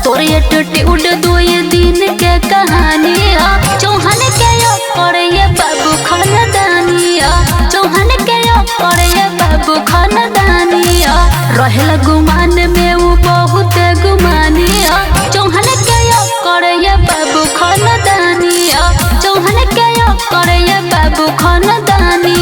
तोर एटीट्यूड 2 दिन के कहानी चौहान के करे बाबू खानदानी चौहान के करे बाबू खानदानी रहेला गुमान में वो बहुत गुमानी चौहान के करे बाबू खानदानी चौहान के करे बाबू खानदानी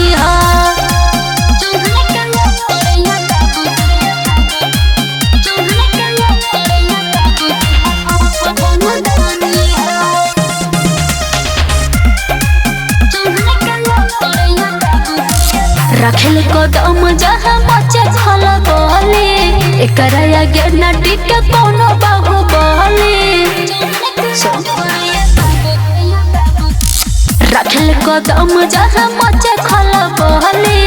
रखेल कदम जहाँ मचे खल बोले एकरा आगे न टिके कोनो बाहुबली रखेल कदम जहाँ मचे खल बोले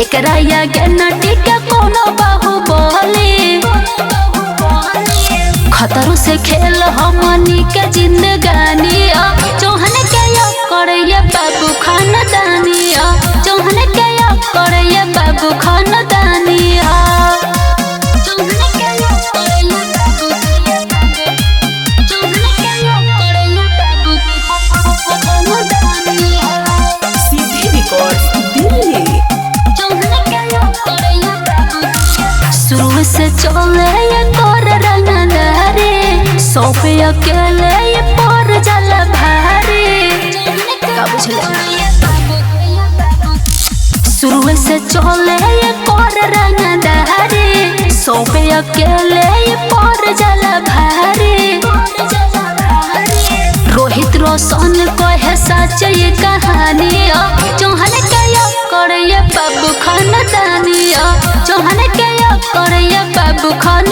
एकरा आगे न टिके कोनो बाहुबली खतरों से खेल हमनी के जिंदगानी चौहान के करे बाबू खानदानी चौहान के करे बाबू खानदानी शुरू से चले तोर रंगदारी सौंपे अकेले पर जल भारी का शुरू से चले कर रंगदारी सौंपे अकेले पर जल भारी रोहित रोशन कहे सच ये कहानी चौहान के करे बाबू खानदानी चौहान के करे बाबू खान